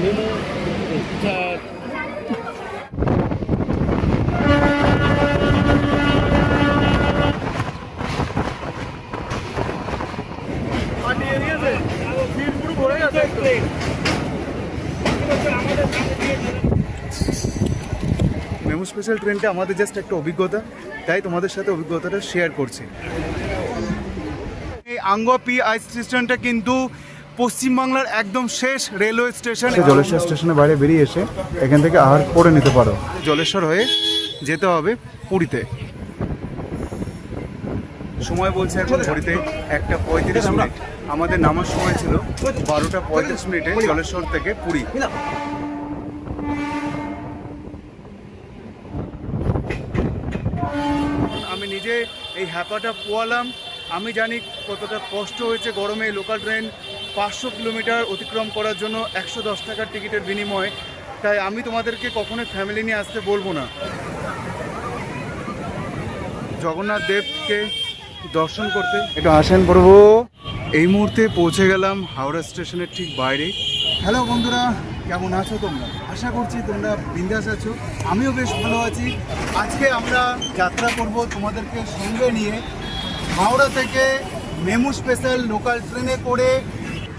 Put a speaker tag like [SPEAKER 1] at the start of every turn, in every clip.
[SPEAKER 1] Memo
[SPEAKER 2] memo special ট্রেনটা আমাদের just একটা অভিজ্ঞতা, তাই তোমাদের সাথে অভিজ্ঞতাটা শেয়ার করছি। এই আঙ্গো পি আই স্টেশনটা কিন্তু পশ্চিমবাংলার একদম শেষ রেলওয়ে স্টেশন। জলেশ্বর স্টেশনের বাইরে বেরিয়ে এসে এখান থেকে আহার করে নিতে পারো। জলেশ্বর হয়ে যেতে হবে পুরীতে। সময় বলছে এখন ঘড়িতে 1:35 মিনিট। আমাদের নামার সময় ছিল 12:35 মিনিটে জলেশ্বর থেকে পুরী। আমি নিজে এই হ্যাপাটা পোয়ালাম। আমি জানি কতটা কষ্ট হয়েছে গরমে লোকাল ট্রেন 500 কিলোমিটার অতিক্রম করার জন্য 110 টাকার টিকিটের বিনিময়ে। তাই আমি তোমাদেরকে কখনোই ফ্যামিলি নিয়ে আসতে বলবো না। জগন্নাথ দেবকে দর্শন করতে একটু আসেন প্রভু। এই মুহূর্তে পৌঁছে গেলাম হাওড়া স্টেশনের ঠিক বাইরে। হ্যালো বন্ধুরা, কেমন আছো তোমরা? আশা করছি তোমরা বিন্দাস আছো, আমিও বেশ ভালো আছি। আজকে আমরা যাত্রা করব তোমাদেরকে সঙ্গে নিয়ে হাওড়া থেকে মেমো স্পেশাল লোকাল ট্রেনে করে,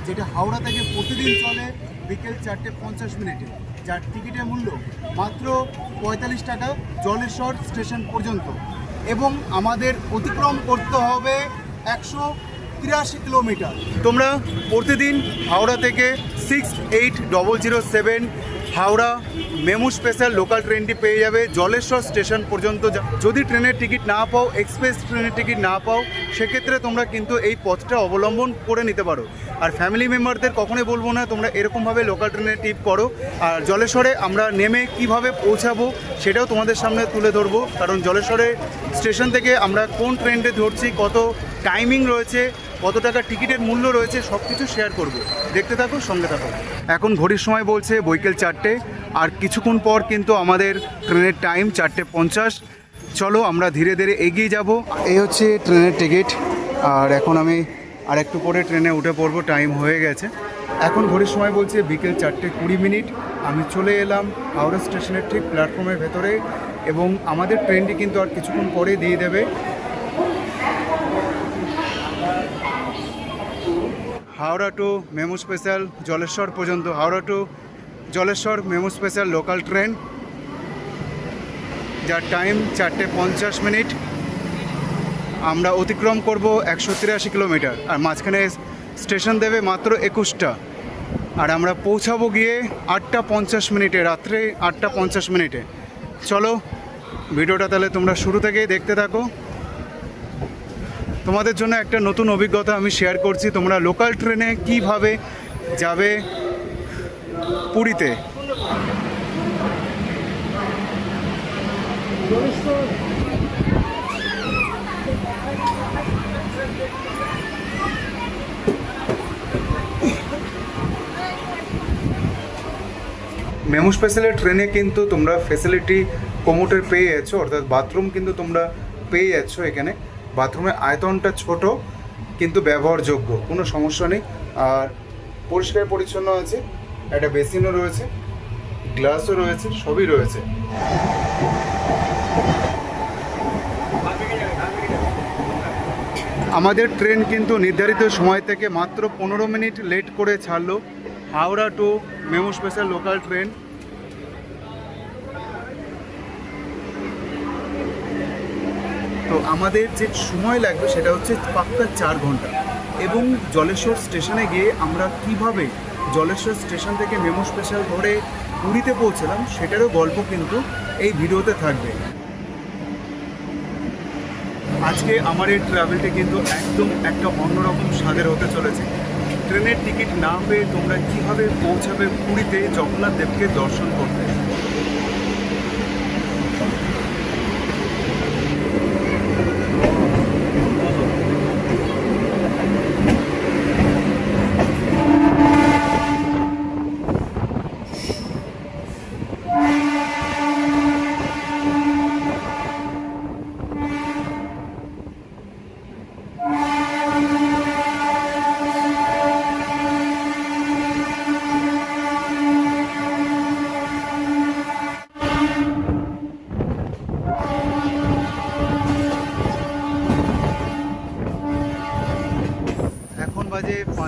[SPEAKER 2] যেটা হাওড়া থেকে প্রতিদিন চলে বিকেল 4:50 মিনিটে, যার টিকিটের মূল্য মাত্র 45 টাকা জলেশ্বর স্টেশন পর্যন্ত। এবং আমাদের অতিক্রম করতে হবে 183 কিলোমিটার। তোমরা প্রতিদিন হাওড়া থেকে 68007 হাওড়া মেমো স্পেশাল লোকাল ট্রেনটি পেয়ে যাবে জলেশ্বর স্টেশন পর্যন্ত। যদি ট্রেনের টিকিট না পাও, এক্সপ্রেস ট্রেনের টিকিট না পাও, সেক্ষেত্রে তোমরা কিন্তু এই পথটা অবলম্বন করে নিতে পারো। আর ফ্যামিলি মেম্বারদের কখনোই বলবো না তোমরা এরকমভাবে লোকাল ট্রেনে টিপ করো। আর জলেশ্বরে আমরা নেমে কিভাবে পৌঁছাবো সেটাও তোমাদের সামনে তুলে ধরবো। কারণ জলেশ্বরে স্টেশন থেকে আমরা কোন ট্রেনটা ধরছি, কত টাইমিং রয়েছে, কত টাকা টিকিটের মূল্য রয়েছে, সব কিছু শেয়ার করব। দেখতে থাকো, সঙ্গে থাকো। এখন ঘড়ির সময় বলছে বৈকাল 4টে, আর কিছুক্ষণ পর কিন্তু আমাদের ট্রেনের টাইম 4:50। চলো আমরা ধীরে ধীরে এগিয়ে যাব। এই হচ্ছে ট্রেনের টিকিট। আর এখন আমি আর একটু পরে ট্রেনে উঠে পড়বো, টাইম হয়ে গেছে। এখন ঘড়ির সময় বলছে বিকেল 4:20 মিনিট। আমি চলে এলাম হাওড়া স্টেশনের ঠিক প্ল্যাটফর্মের ভেতরে, এবং আমাদের ট্রেনটি কিন্তু আর কিছুক্ষণ পরে দিয়ে দেবে। Howrah to MEMU special Jaleswar পর্যন্ত, Howrah to Jaleswar MEMU special local train, যার টাইম 4:50 মিনিট। আমরা অতিক্রম করব 183 কিলোমিটার, আর মাঝখানে স্টেশন দেবে মাত্র 21টা। আর আমরা পৌঁছাবো গিয়ে 8:50 মিনিটে, রাত্রে 8:50 মিনিটে। চলো ভিডিওটা তাহলে তোমরা শুরু থেকেই দেখতে থাকো। তোমাদের জন্য একটা নতুন অভিজ্ঞতা আমি শেয়ার করছি। তোমরা লোকাল ট্রেনে কিভাবে যাবে পুরীতে। মেমো স্পেশালের ট্রেনে কিন্তু তোমরা ফেসিলিটি কোমোটের পেয়ে যাচ্ছ, অর্থাৎ বাথরুম কিন্তু তোমরা পেয়ে যাচ্ছ। এখানে বাথরুমের আয়তনটা ছোট কিন্তু ব্যবহারযোগ্য, কোনো সমস্যা নেই। আর পরিষ্কার পরিচ্ছন্ন আছে, একটা বেসিনও রয়েছে, গ্লাসও রয়েছে, সবই রয়েছে। আমাদের ট্রেন কিন্তু নির্ধারিত সময় থেকে মাত্র 15 মিনিট লেট করে ছাড়লো Howrah to MEMU special local train. তো আমাদের যে সময় লাগবে সেটা হচ্ছে পাক্কা 4 ঘন্টা। এবং জলেশ্বর স্টেশনে গিয়ে আমরা কিভাবে জলেশ্বর স্টেশন থেকে মেমো স্পেশাল ধরে পুরীতে পৌঁছলাম সেটারও গল্প কিন্তু এই ভিডিওতে থাকবে। আজকে আমার এই ট্রাভেলটি কিন্তু একদম একটা অন্যরকম স্বাদের হতে চলেছে। ট্রেনের টিকিট না পেয়ে তোমরা কিভাবে পৌঁছাবে পুরীতে জগন্নাথ দেবকে দর্শন করতে।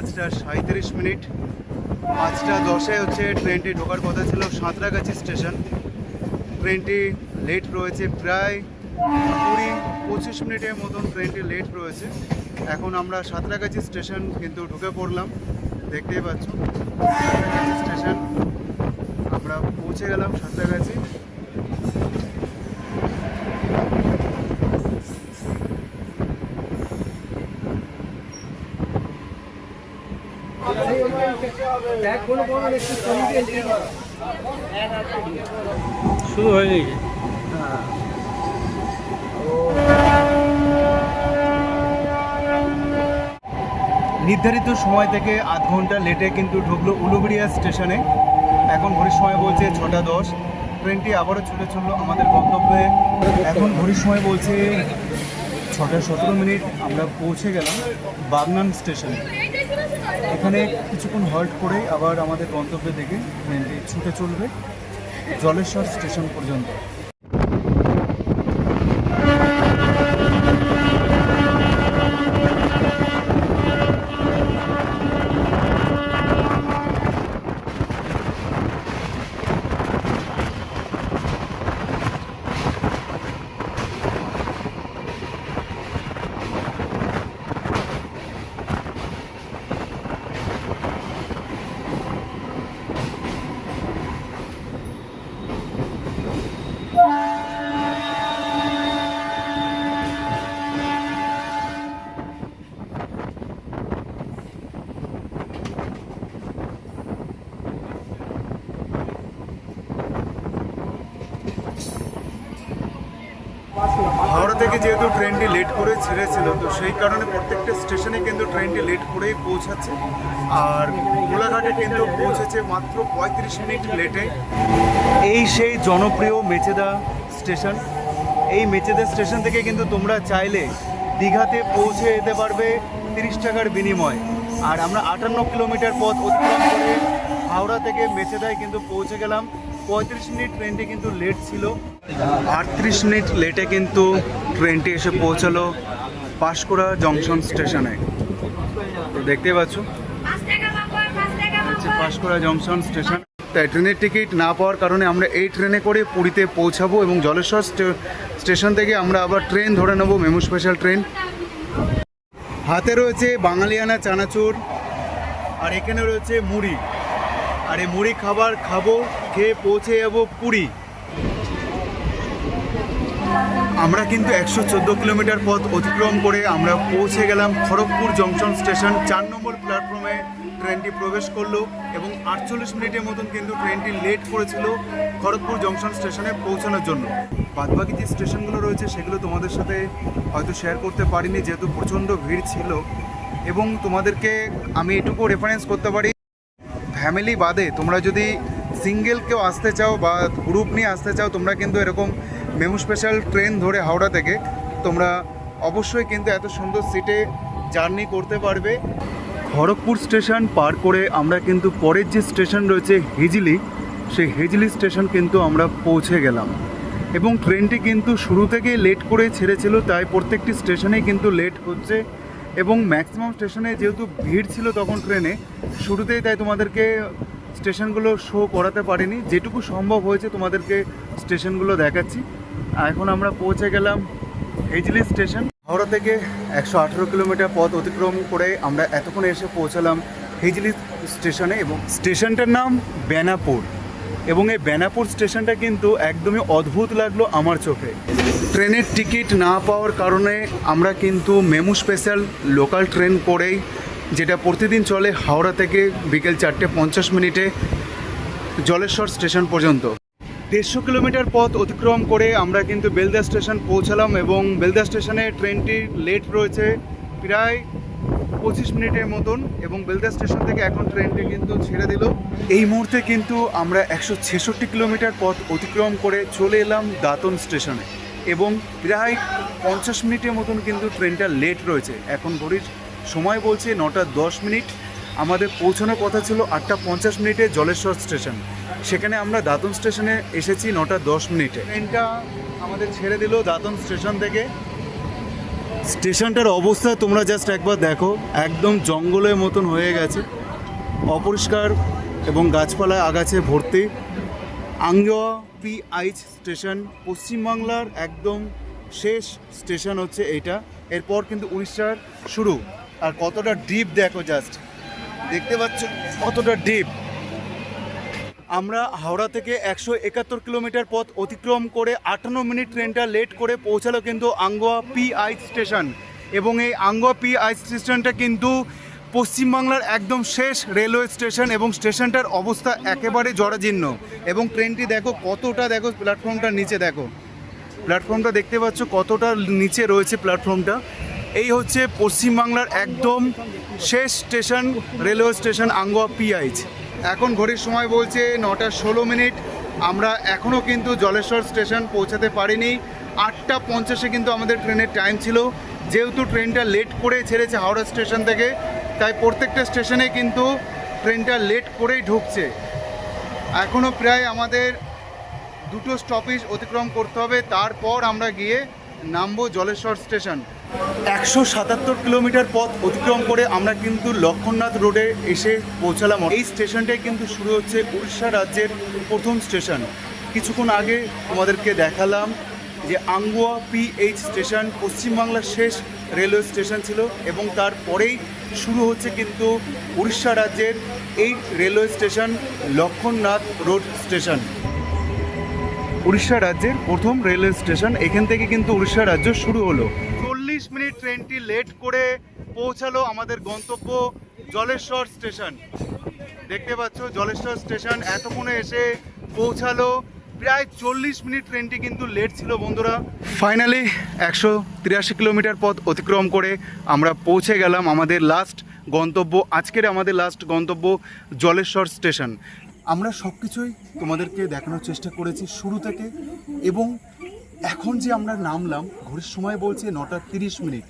[SPEAKER 2] 5:37, 5:10 হচ্ছে ট্রেনটি ঢোকার কথা ছিল সাঁতরাগাছি স্টেশন। ট্রেনটি লেট রয়েছে প্রায় 20-25 মিনিটের মতন ট্রেনটি লেট রয়েছে। এখন আমরা সাঁতরাগাছি স্টেশন কিন্তু ঢুকে পড়লাম, দেখতেই পাচ্ছ সাঁতরাগাছি স্টেশন। আমরা পৌঁছে গেলাম সাঁতরাগাছি।
[SPEAKER 1] শুরু হয়ে গেছে।
[SPEAKER 2] নির্ধারিত সময় থেকে আধ ঘন্টা লেটে কিন্তু ঢুকলো উলুবেড়িয়া স্টেশনে। এখন ঘড়ির সময় বলছে 6:10। ট্রেনটি আবারও ছুটে চললো আমাদের গন্তব্যে। এখন ঘড়ির সময় বলছে 6:17। আমরা পৌঁছে গেলাম বাগনান স্টেশনে। এখানে কিছুক্ষণ হল্ট করেই আবার আমাদের গন্তব্যে দেখে ট্রেনটি ছুটে চলবে জলেশ্বর স্টেশন পর্যন্ত। হাওড়া থেকে যেহেতু ট্রেনটি লেট করে ছেড়েছিল, তো সেই কারণে প্রত্যেকটা স্টেশনে কিন্তু ট্রেনটি লেট করেই পৌঁছাচ্ছে। আর কোলাঘাটে কিন্তু পৌঁছেছে মাত্র 35 মিনিট লেটে। এই সেই জনপ্রিয় মেচেদা স্টেশন। এই মেচেদা স্টেশন থেকে কিন্তু তোমরা চাইলে দীঘাতে পৌঁছে যেতে পারবে 30 টাকার বিনিময়। আর আমরা 58 কিলোমিটার পথ অতিক্রম করে হাওড়া থেকে মেচেদায় কিন্তু পৌঁছে গেলাম। 35 মিনিট ট্রেনটি কিন্তু লেট ছিল। 38 মিনিট লেটে কিন্তু ট্রেনটি এসে পৌঁছালো পাঁশকুড়া জংশন স্টেশনে। তো দেখতেই পাচ্ছ পাঁশকুড়া জংশন স্টেশন। তাই ট্রেনের টিকিট না পাওয়ার কারণে আমরা এই ট্রেনে করে পুরীতে পৌঁছাবো এবং জলেশ্বর স্টেশন থেকে আমরা আবার ট্রেন ধরে নেবো, মেমু স্পেশাল ট্রেন। হাতে রয়েছে বাঙালিয়ানা চানাচুর, আর এখানে রয়েছে মুড়ি। আর এই মুড়ি খাবার খাবো, খেয়ে পৌঁছে যাবো পুরী। আমরা কিন্তু 114 কিলোমিটার পথ অতিক্রম করে আমরা পৌঁছে গেলাম খড়গপুর জংশন স্টেশন। 4 নম্বর প্ল্যাটফর্মে ট্রেনটি প্রবেশ করলো এবং 48 মিনিটের মতন কিন্তু ট্রেনটি লেট করেছিল খড়গপুর জংশন স্টেশনে পৌঁছানোর জন্য। বাদবাকি যে স্টেশনগুলো রয়েছে সেগুলো তোমাদের সাথে হয়তো শেয়ার করতে পারিনি, যেহেতু প্রচণ্ড ভিড় ছিল। এবং তোমাদেরকে আমি এটুকু রেফারেন্স করতে পারি, ফ্যামিলি বাদে তোমরা যদি সিঙ্গেল কেউ আসতে চাও বা গ্রুপ নিয়ে আসতে চাও, তোমরা কিন্তু এরকম মেমু স্পেশাল ট্রেন ধরে হাওড়া থেকে তোমরা অবশ্যই কিন্তু এত সুন্দর সিটে জার্নি করতে পারবে। খড়গপুর স্টেশন পার করে আমরা কিন্তু পরের যে স্টেশন রয়েছে হিজলি, সেই হিজলি স্টেশন কিন্তু আমরা পৌঁছে গেলাম। এবং ট্রেনটি কিন্তু শুরু থেকে লেট করে ছেড়েছিল, তাই প্রত্যেকটি স্টেশনেই কিন্তু লেট হচ্ছে। এবং ম্যাক্সিমাম স্টেশনে যেহেতু ভিড় ছিল তখন ট্রেনে শুরুতেই, তাই তোমাদেরকে স্টেশনগুলো শো করাতে পারিনি। যেটুকু সম্ভব হয়েছে তোমাদেরকে স্টেশনগুলো দেখাচ্ছি। এখন আমরা পৌঁছে গেলাম হিজলি স্টেশন। হাওড়া থেকে 118 কিলোমিটার পথ অতিক্রম করে আমরা এতক্ষণে এসে পৌঁছালাম হিজলি স্টেশনে। এবং স্টেশনটার নাম বেনাপুর। এবং এই বেনাপুর স্টেশনটা কিন্তু একদমই অদ্ভুত লাগলো আমার চোখে। ট্রেনের টিকিট না পাওয়ার কারণে আমরা কিন্তু মেমু স্পেশাল লোকাল ট্রেন করেই, যেটা প্রতিদিন চলে হাওড়া থেকে বিকেল 4:50 জলেশ্বর স্টেশন পর্যন্ত। 150 কিলোমিটার পথ অতিক্রম করে আমরা কিন্তু বেলদা স্টেশন পৌঁছালাম। এবং বেলদা স্টেশনে ট্রেনটি লেট রয়েছে প্রায় 25 মিনিটের মতন। এবং বেলদা স্টেশন থেকে এখন ট্রেনটি কিন্তু ছেড়ে দিল। এই মুহূর্তে কিন্তু আমরা 166 কিলোমিটার পথ অতিক্রম করে চলে এলাম দাঁতন স্টেশনে। এবং প্রায় 50 মিনিটের মতন কিন্তু ট্রেনটা লেট রয়েছে। এখন ঘড়ির সময় বলছে 9:10। আমাদের পৌঁছানোর কথা ছিল 8:50 জলেশ্বর স্টেশন। সেখানে আমরা দাঁতন স্টেশনে এসেছি 9:10। ট্রেনটা আমাদের ছেড়ে দিল দাঁতন স্টেশন থেকে। স্টেশনটার অবস্থা তোমরা জাস্ট একবার দেখো, একদম জঙ্গলের মতন হয়ে গেছে, অপরিষ্কার এবং গাছপালায় আগাছে ভর্তি। আঙ্গোয়া পিআইচ স্টেশন পশ্চিমবাংলার একদম শেষ স্টেশন হচ্ছে এইটা। এরপর কিন্তু উড়িষ্যার শুরু। আর কতটা ডিপ দেখো, জাস্ট দেখতে পাচ্ছ কতটা ডিপ। আমরা হাওড়া থেকে 171 কিলোমিটার পথ অতিক্রম করে 58 মিনিট ট্রেনটা লেট করে পৌঁছালো কিন্তু আঙ্গোয়া পিআইচ স্টেশন। এবং এই আঙ্গোয়া পিআইচ স্টেশনটা কিন্তু পশ্চিমবাংলার একদম শেষ রেলওয়ে স্টেশন এবং স্টেশনটার অবস্থা একেবারে জরাজীর্ণ। এবং ট্রেনটি দেখো কতটা, দেখো প্ল্যাটফর্মটার নিচে দেখো, প্ল্যাটফর্মটা দেখতে পাচ্ছ কতটা নিচে রয়েছে প্ল্যাটফর্মটা। এই হচ্ছে পশ্চিমবাংলার একদম শেষ স্টেশন, রেলওয়ে স্টেশন আঙ্গোয়া পিআইচ। এখন ঘড়ির সময় বলছে 9টা 16 মিনিট। আমরা এখনও কিন্তু জলেশ্বর স্টেশন পৌঁছাতে পারিনি। 8টা 50-এ কিন্তু আমাদের ট্রেনের টাইম ছিল। যেহেতু ট্রেনটা লেট করে ছেড়েছে হাওড়া স্টেশন থেকে, তাই প্রত্যেকটা স্টেশনে কিন্তু ট্রেনটা লেট করেই ঢুকছে। এখনও প্রায় আমাদের 2টো স্টপেজ অতিক্রম করতে হবে, তারপর আমরা গিয়ে নামবো জলেশ্বর স্টেশন। 177 কিলোমিটার পথ অতিক্রম করে আমরা কিন্তু লক্ষ্মণনাথ রোডে এসে পৌঁছালাম। এই স্টেশনটাই কিন্তু শুরু হচ্ছে উড়িষ্যা রাজ্যের প্রথম স্টেশন। কিছুক্ষণ আগে তোমাদেরকে দেখালাম যে আঙ্গোয়া পিএইচ স্টেশন পশ্চিমবাংলার শেষ রেলওয়ে স্টেশন ছিল এবং তারপরেই শুরু হচ্ছে কিন্তু উড়িষ্যা রাজ্যের এই railway station Lakshmannath road station. Orissa রাজ্যের প্রথম রেলওয়ে স্টেশন, এখান থেকে কিন্তু উড়িষ্যা রাজ্য শুরু হলো। 40 মিনিট ট্রেনটি লেট করে পৌঁছালো আমাদের গন্তব্য জলেশ্বর স্টেশন। দেখতে পাচ্ছ জলেশ্বর স্টেশন এতক্ষণে এসে পৌঁছালো। প্রায় 40 মিনিট ট্রেনটি কিন্তু লেট ছিল বন্ধুরা। ফাইনালি 183 কিলোমিটার পথ অতিক্রম করে আমরা পৌঁছে গেলাম আমাদের লাস্ট গন্তব্য। আজকের আমাদের লাস্ট গন্তব্য জলেশ্বর স্টেশন। আমরা সব কিছুই তোমাদেরকে দেখানোর চেষ্টা করেছি শুরু থেকে। এবং এখন যে আমরা নামলাম, ঘড়ির সময় বলছে 9টা 30 মিনিট।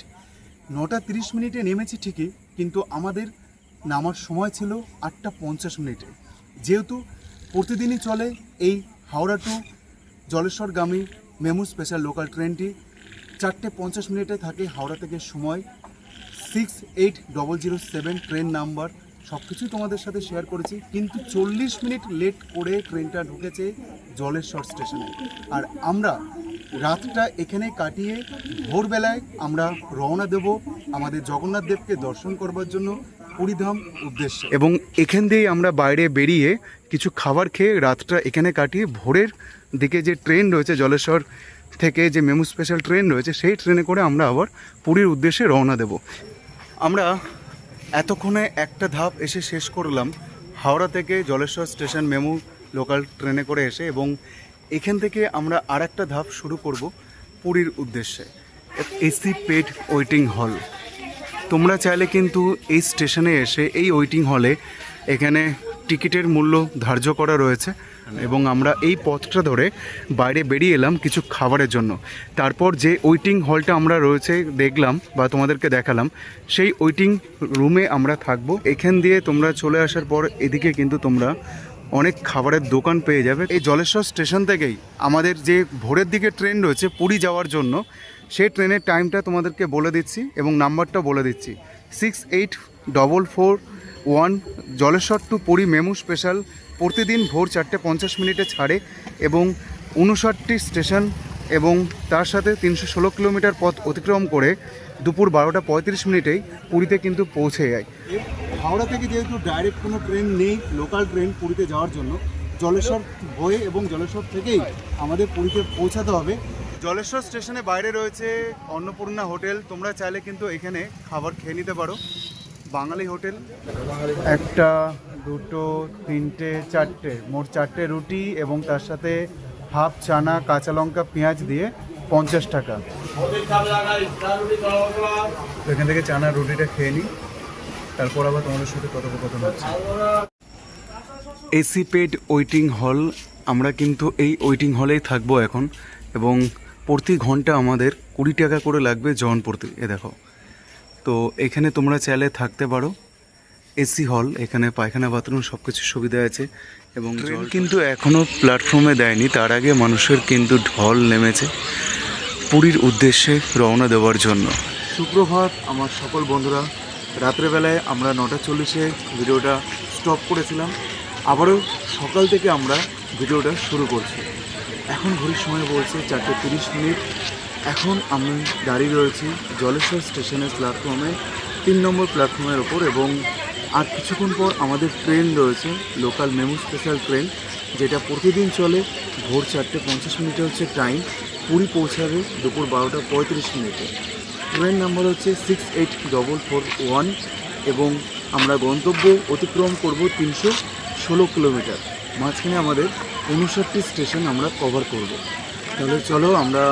[SPEAKER 2] 9টা 30 মিনিটে নেমেছি ঠিকই, কিন্তু আমাদের নামার সময় ছিল 8টা 50 মিনিটে। যেহেতু প্রতিদিনই চলে এই হাওড়া টু জলেশ্বরগামী মেমু স্পেশাল লোকাল ট্রেনটি, 4টে 50 মিনিটে থাকে হাওড়া থেকে সময়। 68007 ট্রেন নাম্বার, সব কিছুই তোমাদের সাথে শেয়ার করেছি। কিন্তু 40 মিনিট লেট করে ট্রেনটা ঢুকেছে জলেশ্বর স্টেশনে। আর আমরা রাতটা এখানে কাটিয়ে ভোরবেলায় আমরা রওনা দেব আমাদের জগন্নাথ দেবকে দর্শন করবার জন্য পুরীধাম উদ্দেশ্যে। এবং এখান দিয়েই আমরা বাইরে বেরিয়ে কিছু খাবার খেয়ে রাতটা এখানে কাটিয়ে ভোরের দিকে যে ট্রেন রয়েছে জলেশ্বর থেকে, যে মেমু স্পেশাল ট্রেন রয়েছে, সেই ট্রেনে করে আমরা আবার পুরীর উদ্দেশ্যে রওনা দেব। আমরা এতক্ষণে একটা ধাপ এসে শেষ করলাম হাওড়া থেকে জলেশ্বর স্টেশন মেমু লোকাল ট্রেনে করে এসে, এবং এখান থেকে আমরা আর একটা ধাপ শুরু করব পুরীর উদ্দেশ্যে। এসি পেড ওয়েটিং হল। তোমরা চাইলে কিন্তু এই স্টেশনে এসে এই ওয়েটিং হলে এখানে টিকিটের মূল্য ধার্য করা রয়েছে এবং আমরা এই পথটা ধরে বাইরে বেরিয়ে এলাম কিছু খাবারের জন্য। তারপর যে ওয়েটিং হলটা আমরা রয়েছে দেখলাম বা তোমাদেরকে দেখালাম, সেই ওয়েটিং রুমে আমরা থাকবো। এখান দিয়ে তোমরা চলে আসার পর এদিকে কিন্তু তোমরা অনেক খাবারের দোকান পেয়ে যাবে। এই জলেশ্বর স্টেশন থেকেই আমাদের যে ভোরের দিকে ট্রেন রয়েছে পুরী যাওয়ার জন্য, সেই ট্রেনের টাইমটা তোমাদেরকে বলে দিচ্ছি এবং নাম্বারটা বলে দিচ্ছি। 68441 Jaleswar to Puri MEMU special প্রতিদিন ভোর 4টে 50 মিনিটে ছাড়ে এবং 59টি স্টেশন এবং তার সাথে 316 কিলোমিটার পথ অতিক্রম করে দুপুর 12টা 35 মিনিটেই পুরীতে কিন্তু পৌঁছে যায়। হাওড়া থেকে যেহেতু ডাইরেক্ট কোনো ট্রেন নেই, লোকাল ট্রেন পুরীতে যাওয়ার জন্য জলেশ্বর হয়ে এবং জলেশ্বর থেকেই আমাদের পুরীতে পৌঁছাতে হবে। জলেশ্বর স্টেশনে বাইরে রয়েছে অন্নপূর্ণা হোটেল। তোমরা চাইলে কিন্তু এখানে খাবার খেয়ে নিতে পারো। বাঙালি হোটেল। 1, 2, 3, 4টে, মোট 4টে রুটি এবং তার সাথে হাফ চানা, কাঁচা লঙ্কা, পেঁয়াজ দিয়ে 50 টাকা। এখান থেকে চানা রুটিটা খেয়ে নিই, তারপর আবার তোমাদের সাথে কথোপকথন হচ্ছে। এসি পেড ওয়েটিং হল। আমরা কিন্তু এই ওয়েটিং হলেই থাকবো এখন এবং প্রতি ঘন্টা আমাদের 20 টাকা করে লাগবে জন প্রতি। এ দেখো, তো এখানে তোমরা চাইলে থাকতে পারো। এসি হল, এখানে পায়খানা বাথরুম সব কিছু সুবিধা আছে এবং ট্রেন কিন্তু এখনও প্ল্যাটফর্মে দেয়নি। তার আগে মানুষের কিন্তু ঢল নেমেছে পুরীর উদ্দেশ্যে রওনা দেওয়ার জন্য। সুপ্রভাত আমার সকল বন্ধুরা। রাত্রেবেলায় আমরা 9:40-এ ভিডিওটা স্টপ করেছিলাম, আবারও সকাল থেকে আমরা ভিডিওটা শুরু করছি। এখন ঘড়ির সময় বলছে 4:30। এখন আমি দাঁড়িয়ে রয়েছি জলেশ্বর স্টেশনের প্ল্যাটফর্মে 3 নম্বর প্ল্যাটফর্মের ওপর, এবং আর কিছুক্ষণ পর আমাদের ট্রেন রয়েছে, লোকাল মেমু স্পেশাল ট্রেন, যেটা প্রতিদিন চলে। ভোর 4:50 হচ্ছে টাইম, পুরী পৌঁছাবে দুপুর 12:35। ট্রেন নাম্বার হচ্ছে 68441 এবং আমরা গন্তব্য অতিক্রম করব 316 কিলোমিটার। মাঝখানে আমাদের 59টি স্টেশন আমরা কভার করব। তাহলে চলো, আমরা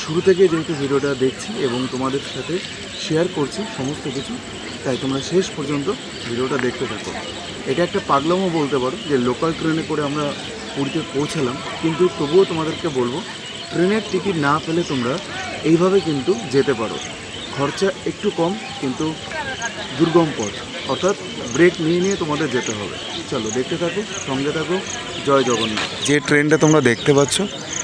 [SPEAKER 2] শুরু থেকে যেহেতু ভিডিওটা দেখছি এবং তোমাদের সাথে শেয়ার করছি সমস্ত কিছু, তাই তোমরা শেষ পর্যন্ত ভিডিওটা দেখতে থাকো। এটা একটা পাগলামো বলতে পারো যে লোকাল ট্রেনে করে আমরা পুরীতে পৌঁছালাম, কিন্তু তবুও তোমাদেরকে বলবো ট্রেনের টিকিট না পেলে তোমরা এইভাবে কিন্তু যেতে পারো। খরচা একটু কম, কিন্তু দুর্গম পথ, অর্থাৎ ব্রেক নিয়ে নিয়ে তোমাদের যেতে হবে। চলো দেখতে থাকো, সঙ্গে থাকো। জয় জগন্নাথ। যে ট্রেনটা তোমরা দেখতে পাচ্ছ,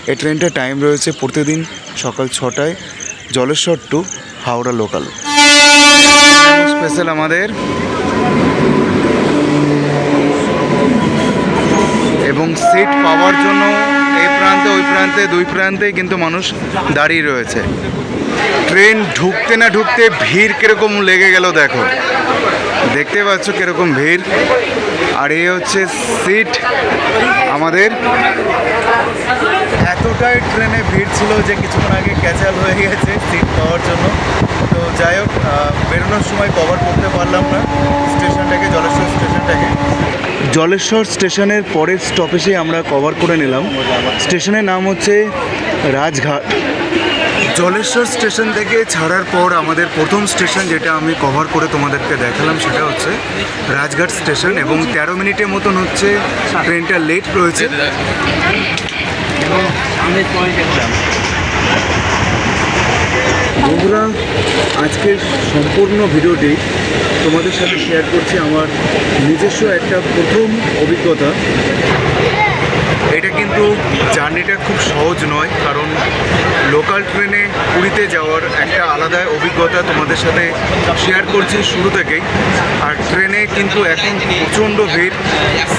[SPEAKER 2] এই ট্রেনটা টাইম রয়েছে প্রতিদিন সকাল 6টায়, Jaleswar to Howrah local. Special আমাদের, এবং সিট পাওয়ার জন্য এই প্রান্তে ওই প্রান্তে দুই প্রান্তেই কিন্তু মানুষ দাঁড়িয়ে রয়েছে। ট্রেন ঢুকতে না ঢুকতে ভিড় কীরকম লেগে গেল দেখো, দেখতে পাচ্ছ কীরকম ভিড়। আর এই হচ্ছে সিট আমাদের। এতটাই ট্রেনে ভিড় ছিল যে কিছুক্ষণ আগে ক্যাচাল হয়ে গেছে সিট পাওয়ার জন্য। তো যাই হোক, বেরোনোর সময় কভার করতে পারলাম না স্টেশনটাকে, জলেশ্বর স্টেশনটাকে। জলেশ্বর স্টেশনের পরের স্টপেজে আমরা কভার করে নিলাম। স্টেশনের নাম হচ্ছে রাজঘাট। জলেশ্বর স্টেশন থেকে ছাড়ার পর আমাদের প্রথম স্টেশন, যেটা আমি কভার করে তোমাদেরকে দেখালাম, সেটা হচ্ছে রাজঘাট স্টেশন। এবং 13 মিনিটের মতন হচ্ছে ট্রেনটা লেট রয়েছে। বন্ধুরা, আজকের সম্পূর্ণ ভিডিওটি তোমাদের সাথে শেয়ার করছি আমার নিজস্ব একটা প্রথম অভিজ্ঞতা। এটা কিন্তু জার্নিটা খুব সহজ নয়, কারণ লোকাল ট্রেনে পুরীতে যাওয়ার একটা আলাদা অভিজ্ঞতা তোমাদের সাথে শেয়ার করছি শুরু থেকেই। আর ট্রেনে কিন্তু এখন প্রচণ্ড ভিড়,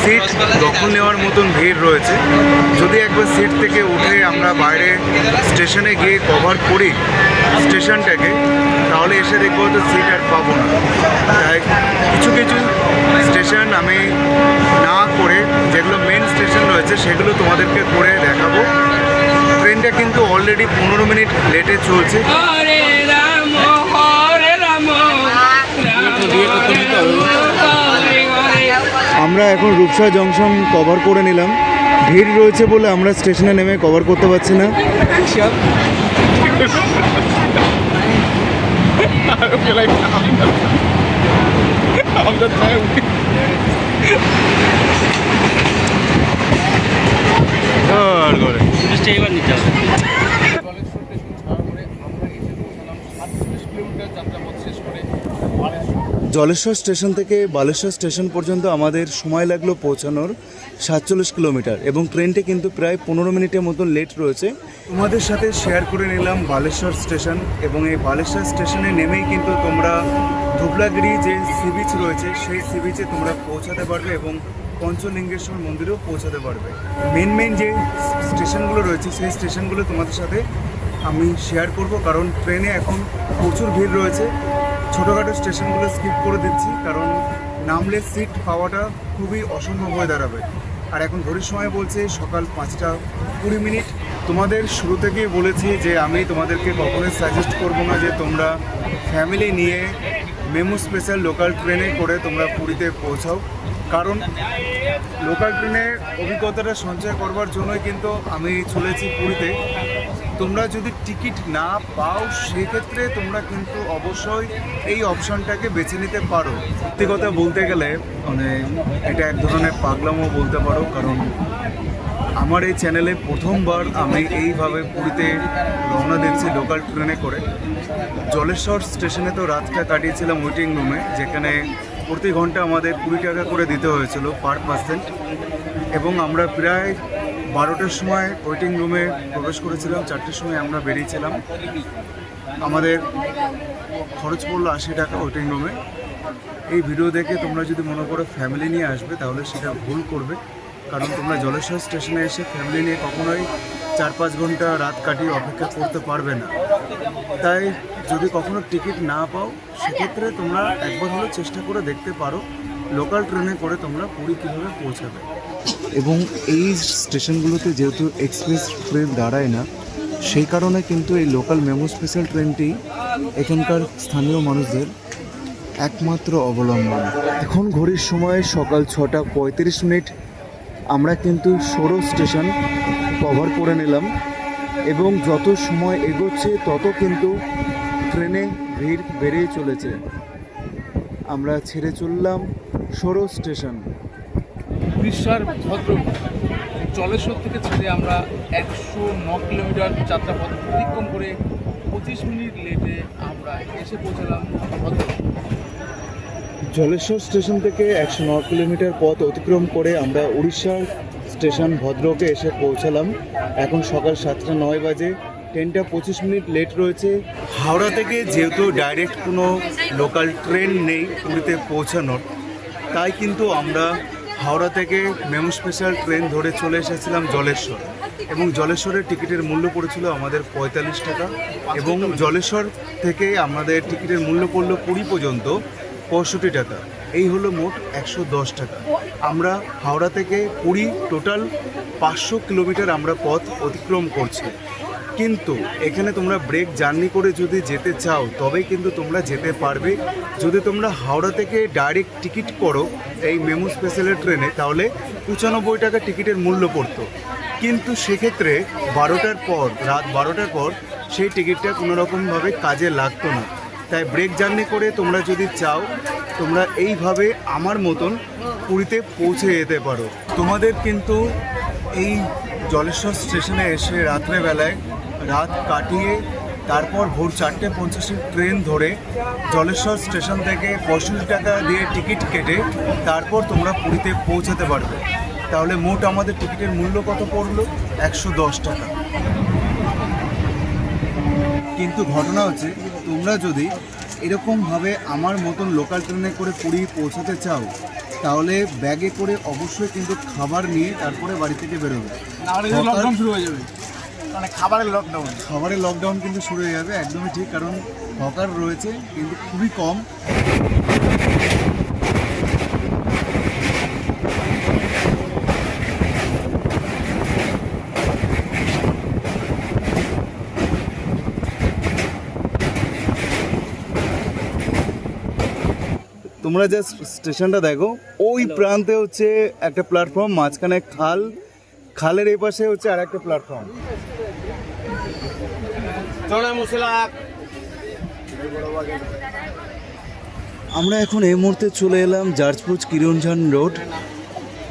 [SPEAKER 2] সিট দখল নেওয়ার মতন ভিড় রয়েছে। যদি একবার সিট থেকে উঠে আমরা বাইরে স্টেশনে গিয়ে কভার করি স্টেশনটাকে, তাহলে এসে দেখবো তো সিট আর পাবো না। তাই কিছু কিছু স্টেশন আমি না করে, যেগুলো মেন স্টেশন রয়েছে সেগুলো তোমাদেরকে করে দেখাবো। ট্রেনটা কিন্তু অলরেডি 15 মিনিট লেটে চলছে। আমরা এখন রূপসা জংশন কভার করে নিলাম। ভিড় রয়েছে বলে আমরা স্টেশনে নেমে কভার করতে পারছি না। জলেশ্বর স্টেশন থেকে বালেশ্বর স্টেশন পর্যন্ত আমাদের সময় লাগলো পৌঁছানোর 47 কিলোমিটার, এবং ট্রেনটি কিন্তু প্রায় 15 মিনিটের মতন লেট রয়েছে। তোমাদের সাথে শেয়ার করে নিলাম বালেশ্বর স্টেশন, এবং এই বালেশ্বর স্টেশনে নেমেই কিন্তু তোমরা ধুবলাগিরি যে সি বিচ রয়েছে সেই সি বিচে তোমরা পৌঁছাতে পারবে, এবং পঞ্চলিঙ্গেশ্বর মন্দিরেও পৌঁছাতে পারবে। মেন যে স্টেশনগুলো রয়েছে সেই স্টেশনগুলো তোমাদের সাথে আমি শেয়ার করব, কারণ ট্রেনে এখন প্রচুর ভিড় রয়েছে। ছোটোখাটো স্টেশনগুলো স্কিপ করে দিচ্ছি, কারণ নামলে সিট পাওয়াটা খুবই অসম্ভব হয়ে দাঁড়াবে। আর এখন ঘড়ির সময় বলছে সকাল 5:20। তোমাদের শুরু থেকেই বলেছি যে আমি তোমাদেরকে কখনোই সাজেস্ট করব না যে তোমরা ফ্যামিলি নিয়ে মেমু স্পেশাল লোকাল ট্রেনে করে তোমরা পুরীতে পৌঁছাও, কারণ লোকাল ট্রেনের অভিজ্ঞতাটা সঞ্চয় করবার জন্যই কিন্তু আমি চলেছি পুরীতে। তোমরা যদি টিকিট না পাও সেক্ষেত্রে তোমরা কিন্তু অবশ্যই এই অপশানটাকে বেছে নিতে পারো। সত্যি কথা বলতে গেলে মানে এটা এক ধরনের পাগলামও বলতে পারো, কারণ আমার এই চ্যানেলে প্রথমবার আমি এইভাবে পুরীতে রওনা দিচ্ছি লোকাল ট্রেনে করে। জলেশ্বর স্টেশনে তো রাতটা কাটিয়েছিলাম ওয়েটিং রুমে, যেখানে প্রতি ঘন্টা আমাদের 20 টাকা করে দিতে হয়েছিল পার পার্সেন্ট, এবং আমরা প্রায় 12টার সময় ওয়েটিং রুমে প্রবেশ করেছিলাম, 4টের সময় আমরা বেরিয়েছিলাম। আমাদের খরচ পড়লো 80 টাকা ওয়েটিং রুমে। এই ভিডিও দেখে তোমরা যদি মনে করো ফ্যামিলি নিয়ে আসবে তাহলে সেটা ভুল করবে, কারণ তোমরা জলেশ্বর স্টেশনে এসে ফ্যামিলি নিয়ে কখনোই 4-5 ঘন্টা রাত কাটিয়ে অপেক্ষা করতে পারবে না। তাই যদি কখনো টিকিট না পাও সেক্ষেত্রে তোমরা একবার হলেও চেষ্টা করে দেখতে পারো লোকাল ট্রেনে করে তোমরা পুরী কীভাবে পৌঁছাবে। এবং এই স্টেশনগুলোতে যেহেতু এক্সপ্রেস ট্রেন দাঁড়ায় না, সেই কারণে কিন্তু এই লোকাল মেমো স্পেশাল ট্রেনটি এখানকার স্থানীয় মানুষদের একমাত্র অবলম্বন। এখন ঘড়ির সময় সকাল 6:35। আমরা কিন্তু সরো স্টেশন কভার করে নিলাম এবং যত সময় এগোচ্ছে তত কিন্তু ট্রেনে ভিড় বেড়েই চলেছে। আমরা ছেড়ে চললাম সরো স্টেশন।
[SPEAKER 1] উড়িষ্যার ভদ্র জলেশ্বর থেকে ছেড়ে আমরা 109 কিলোমিটার যাত্রাপথ অতিক্রম করে 25 মিনিট লেটে আমরা এসে পৌঁছালাম ভদ্র।
[SPEAKER 2] জলেশ্বর স্টেশন থেকে 109 কিলোমিটার পথ অতিক্রম করে আমরা উড়িষ্যার স্টেশন ভদ্রকে এসে পৌঁছালাম। এখন সকাল 7:09 বাজে, ট্রেনটা 25 মিনিট লেট রয়েছে। হাওড়া থেকে যেহেতু ডাইরেক্ট কোনো লোকাল ট্রেন নেই পুরীতে পৌঁছানোর, তাই কিন্তু আমরা হাওড়া থেকে মেমো স্পেশাল ট্রেন ধরে চলে এসেছিলাম জলেশ্বর। এবং জলেশ্বরের টিকিটের মূল্য পড়েছিল আমাদের 45 টাকা এবং জলেশ্বর থেকে আমাদের টিকিটের মূল্য পড়লো পুরী পর্যন্ত 65 টাকা। এই হলো মোট 110 টাকা। আমরা হাওড়া থেকে পুরী টোটাল 500 কিলোমিটার আমরা পথ অতিক্রম করছি। কিন্তু এখানে তোমরা ব্রেক জার্নি করে যদি যেতে চাও তবেই কিন্তু তোমরা যেতে পারবে। যদি তোমরা হাওড়া থেকে ডাইরেক্ট টিকিট করো এই মেমো স্পেশালের ট্রেনে তাহলে 95 টাকা টিকিটের মূল্য পড়তো, কিন্তু সেক্ষেত্রে 12টার পর রাত 12টার পর সেই টিকিটটা কোনোরকমভাবে কাজে লাগতো না। তাই ব্রেক জার্নি করে তোমরা যদি চাও তোমরা এইভাবে আমার মতন পুরীতে পৌঁছে যেতে পারো। তোমাদের কিন্তু এই জলেশ্বর স্টেশনে এসে রাত্রেবেলায় রাত কাটিয়ে তারপর ভোর 4:50 ট্রেন ধরে জলেশ্বর স্টেশন থেকে 65 টাকা দিয়ে টিকিট কেটে তারপর তোমরা পুরীতে পৌঁছাতে পারবে। তাহলে মোট আমাদের টিকিটের মূল্য কত পড়লো? 110 টাকা। কিন্তু ঘটনা হচ্ছে তোমরা যদি এরকমভাবে আমার মতন লোকাল ট্রেনে করে পুরী পৌঁছাতে চাও তাহলে ব্যাগে করে অবশ্যই কিন্তু খাবার নিয়ে তারপরে বাড়ি থেকে বেরোবে।
[SPEAKER 1] লকডাউন শুরু হয়ে যাবে, মানে খাবারের
[SPEAKER 2] লকডাউন কিন্তু শুরু হয়ে যাবে, একদমই ঠিক। কারণ হকার রয়েছে কিন্তু খুবই কম। তোমরা যে স্টেশনটা দেখো ওই প্রান্তে হচ্ছে একটা প্ল্যাটফর্ম, মাঝখানে খালের এই পাশে হচ্ছে আর একটা প্ল্যাটফর্ম। আমরা এখন এই মুহূর্তে চলে এলাম জার্জপুর কিরণঝান রোড।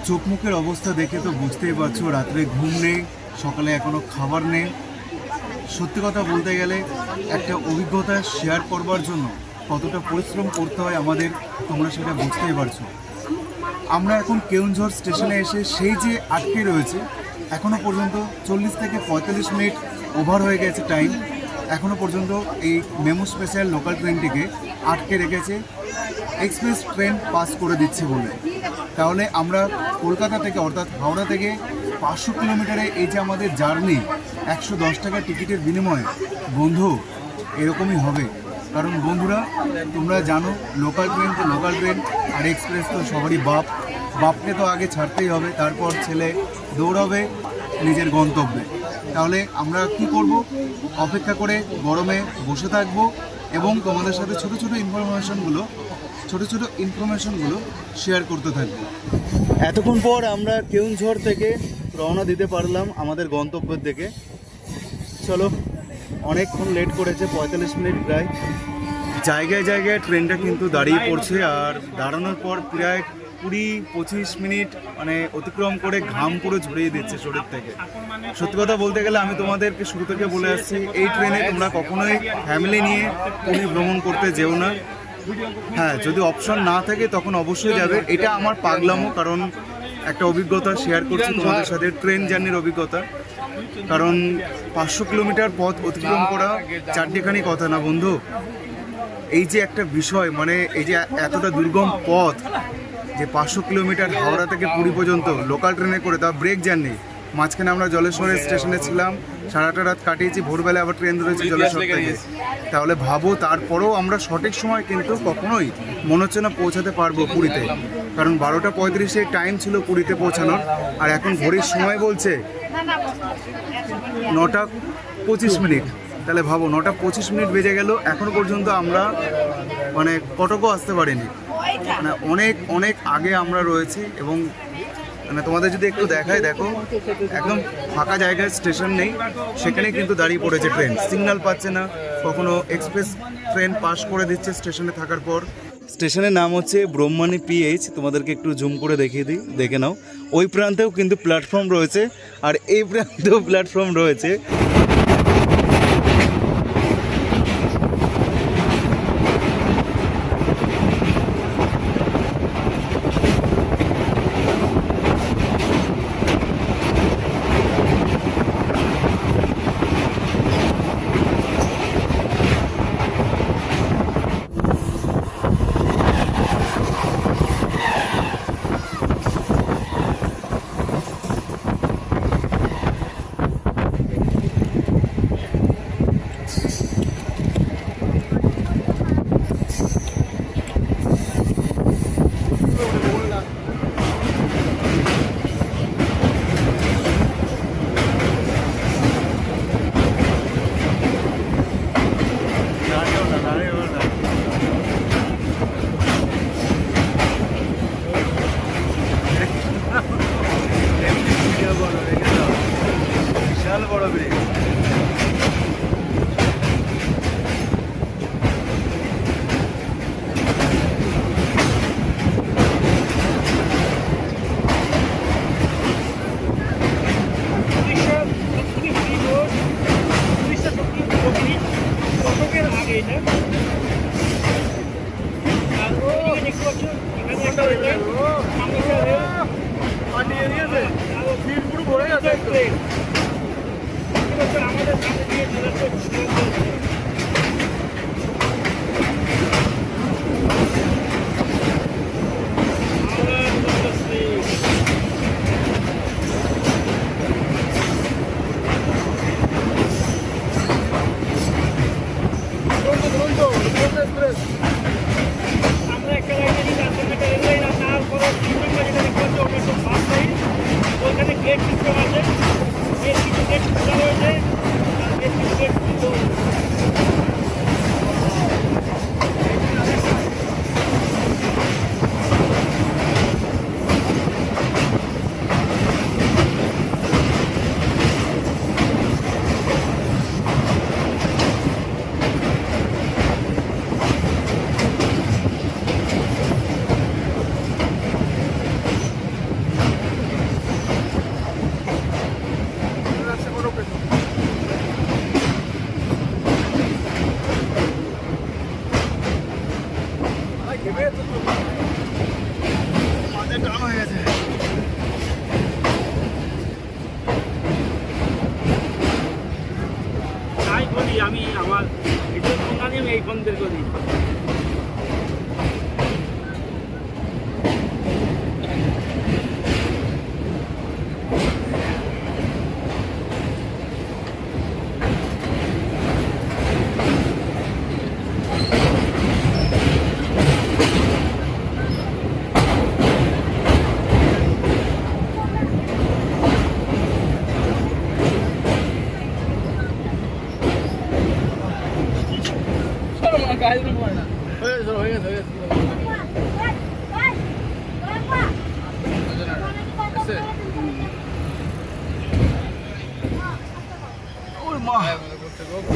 [SPEAKER 2] চোখ মুখের অবস্থা দেখে তো বুঝতেই পারছো রাত্রে ঘুম নেই, সকালে এখনো খাবার নেই। সত্যি কথা বলতে গেলে একটা অভিজ্ঞতা শেয়ার করবার জন্য কতটা পরিশ্রম করতে হয় আমাদের তোমরা সেটা বুঝতেই পারছো। আমরা এখন কেওনঝড় স্টেশনে এসে সেই যে আটকে রয়েছে, এখনও পর্যন্ত 40 থেকে 45 মিনিট ওভার হয়ে গেছে টাইম। এখনও পর্যন্ত এই মেমো স্পেশাল লোকাল ট্রেনটিকে আটকে রেখেছে এক্সপ্রেস ট্রেন পাস করে দিচ্ছে বলে। তাহলে আমরা কলকাতা থেকে অর্থাৎ হাওড়া থেকে 500 কিলোমিটারে এই যে আমাদের জার্নি 110 টাকা টিকিটের বিনিময়ে, বন্ধু এরকমই হবে। কারণ বন্ধুরা তোমরা জানো লোকাল ট্রেন তো লোকাল ট্রেন, আর এক্সপ্রেস তো সবারই বাপকে তো আগে ছাড়তেই হবে, তারপর ছেলে দৌড়াবে নিজের গন্তব্যে। তাহলে আমরা কি করব? অপেক্ষা করে গরমে বসে থাকবো এবং তোমাদের সাথে ছোট ছোট ইনফরমেশনগুলো শেয়ার করতে থাকবো। এতক্ষণ পর আমরা কেওনঝড় থেকে রওনা দিতে পারলাম আমাদের গন্তব্যের দিকে। চলো, অনেকক্ষণ লেট করেছে, 45 মিনিট প্রায়। জায়গায় জায়গায় ট্রেনটা কিন্তু দাঁড়িয়ে পড়ছে, আর দাঁড়ানোর পর প্রায় 20-25 মিনিট মানে অতিক্রম করে ঘাম পুরো ঝরিয়ে দিচ্ছে শরীর থেকে। সত্যি কথা বলতে গেলে আমি তোমাদেরকে শুরু থেকে বলে আসছি, এই ট্রেনে তোমরা কখনোই ফ্যামিলি নিয়ে পুরী ভ্রমণ করতে যেও না। হ্যাঁ, যদি অপশন না থাকে তখন অবশ্যই যাবে। এটা আমার পাগলামো, কারণ একটা অভিজ্ঞতা শেয়ার করছি তোমাদের সাথে, ট্রেন জার্নির অভিজ্ঞতা। কারণ 500 কিলোমিটার পথ অতিক্রম করা চারটিখানি কথা না বন্ধু। এই যে একটা বিষয়, মানে এই যে এতটা দুর্গম পথ, যে 500 কিলোমিটার হাওড়া থেকে পুরী পর্যন্ত লোকাল ট্রেনে করে, তা ব্রেক জার্নি। মাঝখানে আমরা জলেশ্বরের স্টেশনে ছিলাম, সারাটা রাত কাটিয়েছি, ভোরবেলা আবার ট্রেন ধরেছি জলেশ্বর থেকে। তাহলে ভাবো, তারপরেও আমরা সঠিক সময় কিন্তু কখনোই মনে হচ্ছে না পৌঁছাতে পারবো পুরীতে, কারণ 12:35 টাইম ছিল পুরীতে পৌঁছানোর, আর এখন ঘড়ির সময় বলছে 9:25। তাহলে ভাবো, 9:25 বেজে গেল, এখনো পর্যন্ত আমরা মানে কটকও আসতে পারিনি। মানে অনেক অনেক আগে আমরা রয়েছি। এবং মানে তোমাদের যদি একটু দেখায়, দেখো একদম ফাঁকা জায়গায়, স্টেশন নেই, সেখানে কিন্তু দাঁড়িয়ে পড়েছে ট্রেন, সিগন্যাল পাচ্ছে না, কখনো এক্সপ্রেস ট্রেন পাস করে দিচ্ছে স্টেশনে থাকার পর। স্টেশনের নাম হচ্ছে ব্রহ্মণী PH, তোমাদেরকে একটু জুম করে দেখিয়ে দিই, দেখে নাও। ওই প্রান্তেও কিন্তু প্ল্যাটফর্ম রয়েছে, আর এই প্রান্তেও প্ল্যাটফর্ম রয়েছে। বিশাল বড় ব্রিজ।
[SPEAKER 3] আমি আমার এটা আমি এই ফোন বের করি।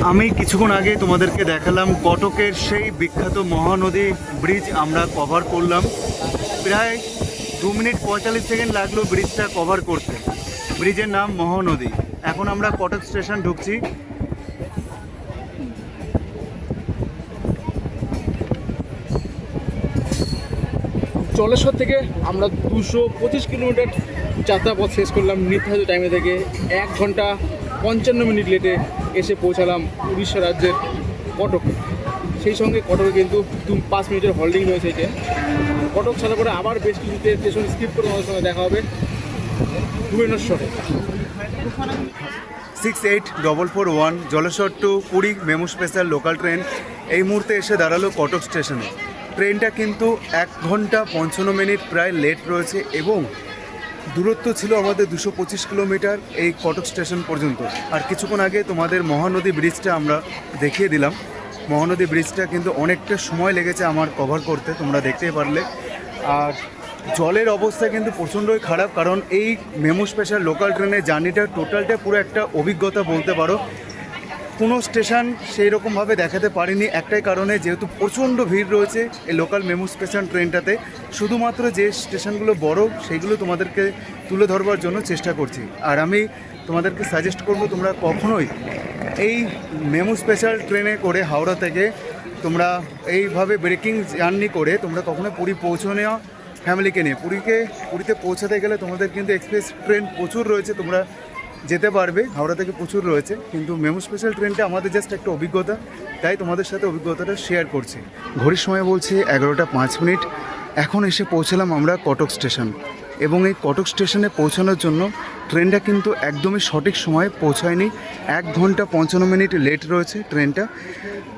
[SPEAKER 2] আমি কিছুক্ষণ আগে তোমাদেরকে দেখালাম কটকের সেই বিখ্যাত মহানদী ব্রিজ আমরা কভার করলাম। প্রায় 2 মিনিট 45 সেকেন্ড লাগলো ব্রিজটা কভার করতে। ব্রিজের নাম মহানদী। এখন আমরা কটক স্টেশন ঢুকছি।
[SPEAKER 1] জলেশ্বর থেকে আমরা 225 কিলোমিটার যাত্রাপথ শেষ করলাম নির্ধারিত টাইমে থেকে। 1 ঘন্টা 55 মিনিট লেটে এসে পৌঁছালাম উড়িষ্যা রাজ্যের কটকে। সেই সঙ্গে কটকে কিন্তু 5 মিনিটের হোল্ডিং রয়েছে এই ট্রেন। কটক ছাড়া করে আবার বেশ কিছু স্টেশন স্কিপ করে আমাদের সঙ্গে দেখা হবে ভুবনেশ্বরে।
[SPEAKER 2] 68441 Jaleswar to Puri MEMU special local train এই মুহূর্তে এসে দাঁড়ালো কটক স্টেশনে। ট্রেনটা কিন্তু 1 ঘন্টা 55 মিনিট প্রায় লেট রয়েছে এবং দূরত্ব ছিল আমাদের 225 কিলোমিটার এই কটক স্টেশন পর্যন্ত। আর কিছুক্ষণ আগে তোমাদের মহানদী ব্রিজটা আমরা দেখিয়ে দিলাম। মহানদী ব্রিজটা কিন্তু অনেকটা সময় লেগেছে আমার কভার করতে, তোমরা দেখতেই পারলে। আর জলের অবস্থা কিন্তু প্রচণ্ডই খারাপ, কারণ এই মেমু স্পেশাল লোকাল ট্রেনের জার্নিটা টোটালটা পুরো একটা অভিজ্ঞতা বলতে পারো। কোনো স্টেশন সেই রকমভাবে দেখাতে পারিনি একটাই কারণে, যেহেতু প্রচণ্ড ভিড় রয়েছে এই লোকাল মেমু স্পেশাল ট্রেনটাতে। শুধুমাত্র যে স্টেশনগুলো বড় সেইগুলো তোমাদেরকে তুলে ধরবার জন্য চেষ্টা করছি। আর আমি তোমাদেরকে সাজেস্ট করব তোমরা কখনোই এই মেমু স্পেশাল ট্রেনে করে হাওড়া থেকে তোমরা এইভাবে ব্রেকিং জার্নি করে তোমরা কখনো পুরী পৌঁছে নেওয়া ফ্যামিলিকে নিয়ে। পুরীতে পৌঁছাতে গেলে তোমাদের কিন্তু এক্সপ্রেস ট্রেন প্রচুর রয়েছে, তোমরা যেতে পারবে, হাওড়া থেকে প্রচুর রয়েছে। কিন্তু মেমু স্পেশাল ট্রেনটা আমাদের জাস্ট একটা অভিজ্ঞতা, তাই তোমাদের সাথে অভিজ্ঞতাটা শেয়ার করছি। ঘড়ির সময় বলছে 11টা 5 মিনিট। এখন এসে পৌঁছালাম আমরা কটক স্টেশন, এবং এই কটক স্টেশনে পৌঁছানোর জন্য ট্রেনটা কিন্তু একদমই সঠিক সময়ে পৌঁছায়নি। 1 ঘন্টা 55 মিনিট লেট রয়েছে ট্রেনটা।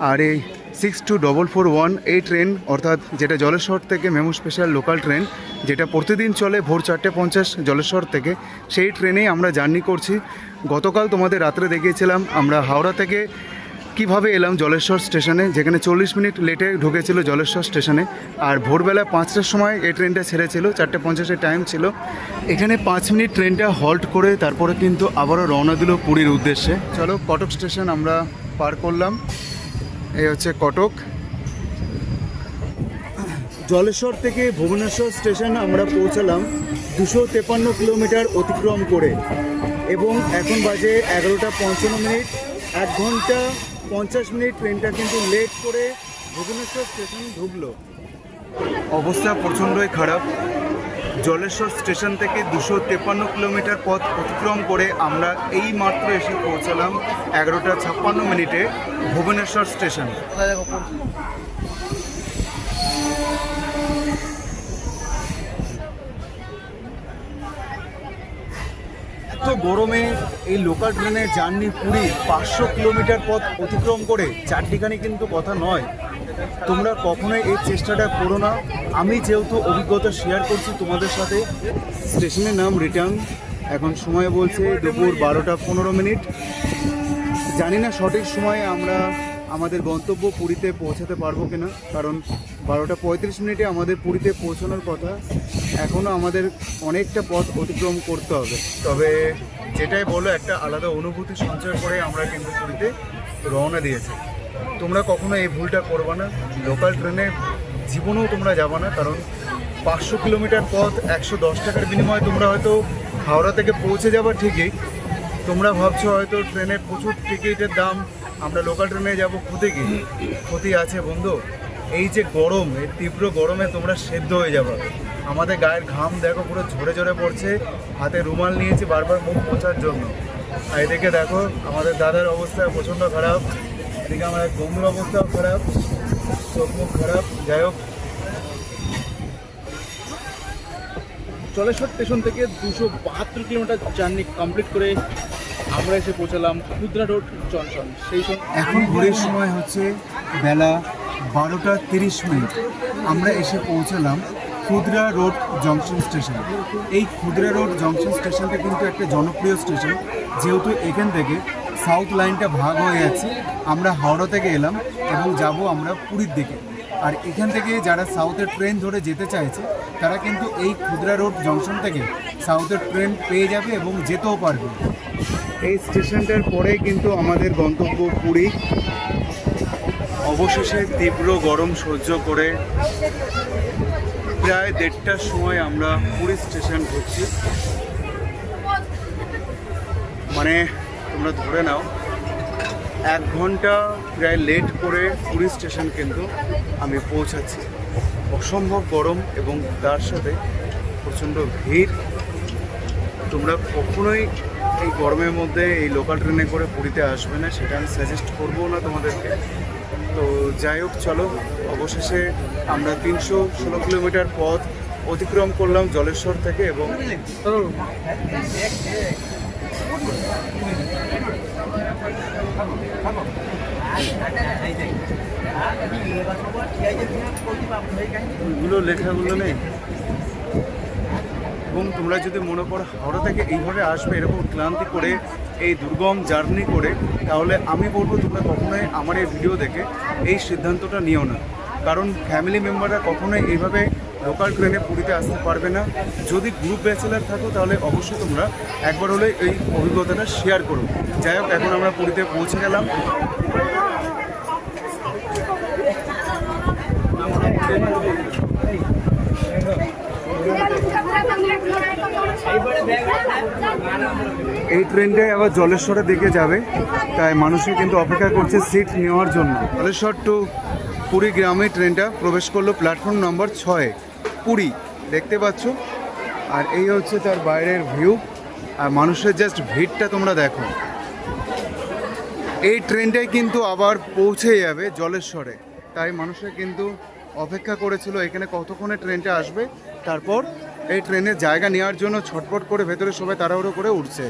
[SPEAKER 2] আর এই 62441 এই ট্রেন, অর্থাৎ যেটা জলেশ্বর থেকে মেমু স্পেশাল লোকাল ট্রেন, যেটা প্রতিদিন চলে ভোর 4:50 জলেশ্বর থেকে, সেই ট্রেনেই আমরা জার্নি করছি। গতকাল তোমাদের রাত্রে দেখিয়েছিলাম আমরা হাওড়া থেকে কিভাবে এলাম জলেশ্বর স্টেশনে, যেখানে 40 মিনিট লেটে ঢুকেছিল জলেশ্বর স্টেশনে। আর ভোরবেলা 5টার সময় এই ট্রেনটা ছেড়েছিল, 4:50 টাইম ছিল। এখানে 5 মিনিট ট্রেনটা হল্ট করে তারপরে কিন্তু আবারও রওনা দিল পুরীর উদ্দেশ্যে। চলো, কটক স্টেশন আমরা পার করলাম। এই হচ্ছে কটক। জলেশ্বর থেকে ভুবনেশ্বর স্টেশন আমরা পৌঁছালাম 253 কিলোমিটার অতিক্রম করে, এবং এখন বাজে 11টা 55 মিনিট। 1 ঘন্টা 50 মিনিট ট্রেনটা কিন্তু লেট করে ভুবনেশ্বর স্টেশন ঢুকলো। অবস্থা প্রচণ্ডই খারাপ। জলেশ্বর স্টেশন থেকে 253 কিলোমিটার পথ অতিক্রম করে আমরা এই মাত্র এসে পৌঁছালাম 11টা 56 মিনিটে ভুবনেশ্বর স্টেশন। এত গরমে এই লোকাল ট্রেনের জার্নি পুরী 500 কিলোমিটার পথ অতিক্রম করে চারটিখানি কিন্তু কথা নয়। তোমরা কখনোই এই চেষ্টাটা করো না। আমি যেহেতু অভিজ্ঞতা শেয়ার করছি তোমাদের সাথে। স্টেশনের নাম রিটার্ন। এখন সময় বলছে দুপুর 12টা 15 মিনিট। জানি না সঠিক সময়ে আমরা আমাদের গন্তব্য পুরীতে পৌঁছাতে পারবো কিনা, কারণ 12টা 35 মিনিটে আমাদের পুরীতে পৌঁছানোর কথা। এখনও আমাদের অনেকটা পথ অতিক্রম করতে হবে। তবে যেটাই বলো, একটা আলাদা অনুভূতি সঞ্চয় করে আমরা কিন্তু পুরীতে রওনা দিয়েছি। তোমরা কখনো এই ভুলটা করবে না। লোকাল ট্রেনে জীবনেও তোমরা যাবে না, কারণ 500 কিলোমিটার পথ 110 টাকার বিনিময়ে তোমরা হয়তো হাওড়া থেকে পৌঁছে যাবা ঠিকই। তোমরা ভাবছো হয়তো ট্রেনের প্রচুর টিকিটের দাম, আমরা লোকাল ট্রেনে যাব, ক্ষতি আছে বন্ধু। এই যে গরম, এই তীব্র গরমে তোমরা সেদ্ধ হয়ে যাবে। আমাদের গায়ের ঘাম দেখো পুরো ঝরে ঝরে পড়ছে। হাতে রুমাল নিয়েছি বারবার মুখ মোছার জন্য। আর এদিকে দেখো আমাদের দাদার অবস্থা প্রচণ্ড খারাপ, এদিকে আমাদের বন্ধুর অবস্থাও খারাপ, চোখ মুখ খারাপ। যাই হোক,
[SPEAKER 1] জলেশ্বর স্টেশন থেকে 272 কিলোমিটার জার্নি কমপ্লিট করে আমরা এসে পৌঁছালাম ক্ষুদ্রা রোড জংশন। সেই সঙ্গে
[SPEAKER 2] এখন ঘড়ির সময় হচ্ছে বেলা 12টা 30 মিনিট। আমরা এসে পৌঁছালাম ক্ষুদ্রা রোড জংশন স্টেশন। এই ক্ষুদ্রা রোড জংশন স্টেশনটা কিন্তু একটা জনপ্রিয় স্টেশন, যেহেতু এখান থেকে সাউথ লাইনটা ভাগ হয়ে যাচ্ছে। আমরা হাওড়া থেকে এলাম এবং যাব আমরা পুরীর দিকে। আর এখান থেকে যারা সাউথের ট্রেন ধরে যেতে চাইছে তারা কিন্তু এই ক্ষুদ্রা রোড জংশন থেকে সাউথের ট্রেন পেয়ে যাবে এবং যেতেও পারবে। এই স্টেশনটার পরেই কিন্তু আমাদের গন্তব্য পুরী। অবশেষে তীব্র গরম সহ্য করে প্রায় 1:30টার সময় আমরা পুরী স্টেশন ঢুকছি। মানে তোমরা ধরে নাও 1 ঘন্টা প্রায় লেট করে পুরী স্টেশন কিন্তু আমি পৌঁছাচ্ছি। অসম্ভব গরম এবং তার সাথে প্রচণ্ড ভিড়। তোমরা কখনোই এই গরমের মধ্যে এই লোকাল ট্রেনে করে পুরীতে আসবে না, সেটা আমি সাজেস্ট করবো না তোমাদেরকে। তো যাই হোক, চলো অবশেষে আমরা 316 কিলোমিটার পথ অতিক্রম করলাম জলেশ্বর থেকে। এবং ওইগুলো লেখাগুলো নেই। এবং তোমরা যদি মনে করো হাওড়া থেকে এইভাবে আসবে এরকম ক্লান্তি করে, এই দুর্গম জার্নি করে, তাহলে আমি বলবো তোমরা কখনোই আমার এই ভিডিও দেখে এই সিদ্ধান্তটা নিও না। কারণ ফ্যামিলি মেম্বাররা কখনোই এইভাবে লোকাল ট্রেনে পুরীতে আসতে পারবে না। যদি গ্রুপ ব্যাচেলার থাকো তাহলে অবশ্যই তোমরা একবার হলে এই অভিজ্ঞতাটা শেয়ার করো। যাই হোক, এখন আমরা পুরীতে পৌঁছে গেলাম। এই ট্রেনটাই আবার জলেশ্বরের দিকে যাবে, তাই মানুষই কিন্তু অপেক্ষা করছে সিট নেওয়ার জন্য। জলেশ্বর টু পুরী গ্রামে ট্রেনটা প্রবেশ করলো প্ল্যাটফর্ম নম্বর 6 পুরী, দেখতে পাচ্ছ। আর এই হচ্ছে তার বাইরের ভিউ, আর মানুষের জাস্ট ভিড়টা তোমরা দেখো। এই ট্রেনটাই কিন্তু আবার পৌঁছে যাবে জলেশ্বরে, তাই মানুষের কিন্তু অপেক্ষা করেছিল এখানে কতক্ষণে ট্রেনটা আসবে। তারপর এই ট্রেনের জায়গা নেওয়ার জন্য ছটফট করে ভেতরে সবাই তাড়াহুড়ো করে উঠছে।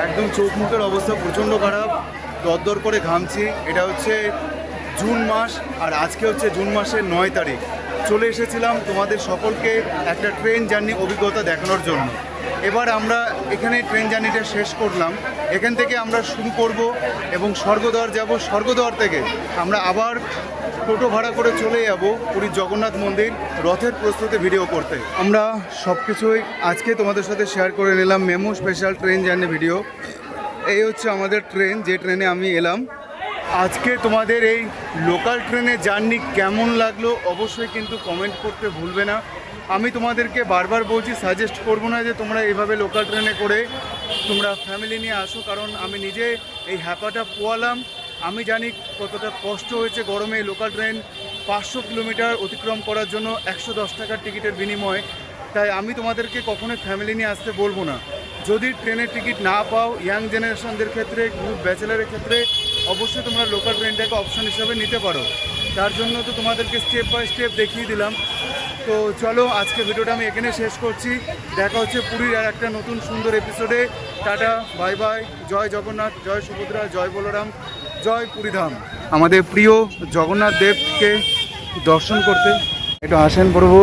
[SPEAKER 2] একদম চোখ মুখের অবস্থা প্রচণ্ড খারাপ, দরদর করে ঘামছি। এটা হচ্ছে জুন মাস, আর আজকে হচ্ছে জুন মাসের 9 তারিখ। চলে এসেছিলাম তোমাদের সকলকে একটা ট্রেন জার্নি অভিজ্ঞতা দেখানোর জন্য। এবার আমরা এখানে ট্রেন জার্নিটা শেষ করলাম, এখান থেকে আমরা শুরু করব এবং স্বর্গদ্বার যাব। স্বর্গদ্বার থেকে আমরা আবার টোটো ভাড়া করে চলে যাব পুরীর জগন্নাথ মন্দির রথের প্রস্তুতি ভিডিও করতে। আমরা সব কিছুই আজকে তোমাদের সাথে শেয়ার করে নিলাম, memo special train journey video. এই হচ্ছে আমাদের ট্রেন, যে ট্রেনে আমি এলাম। আজকে তোমাদের এই লোকাল ট্রেনের জার্নি কেমন লাগলো অবশ্যই কিন্তু কমেন্ট করতে ভুলবে না। আমি তোমাদেরকে বারবার বলছি, সাজেস্ট করবো না যে তোমরা এইভাবে লোকাল ট্রেনে করে তোমরা ফ্যামিলি নিয়ে আসো, কারণ আমি নিজে এই হ্যাপাটা পোয়ালাম। আমি জানি কতটা কষ্ট হয়েছে গরমে লোকাল ট্রেন 500 কিলোমিটার অতিক্রম করার জন্য 110 টাকার টিকিটের বিনিময়ে। তাই আমি তোমাদেরকে কখনোই ফ্যামিলি নিয়ে আসতে বলবো না। যদি ট্রেনের টিকিট না পাও, ইয়াং জেনারেশনদের ক্ষেত্রে, গ্রুপ ব্যাচেলারের ক্ষেত্রে অবশ্যই তোমরা লোকাল ট্রেনটাকে অপশন হিসাবে নিতে পারো। তার জন্য তো তোমাদেরকে স্টেপ বাই স্টেপ দেখিয়ে দিলাম। তো চলো, আজকে ভিডিওটা আমি এখানে শেষ করছি। দেখা হচ্ছে পুরীর আর একটা নতুন সুন্দর এপিসোডে। টাটা, বাই বাই, জয় জগন্নাথ, জয় সুভদ্রা, জয় বলরাম, জয় পুরীধাম। আমাদের প্রিয় জগন্নাথ দেবকে দর্শন করতে একটু আসেন প্রভু।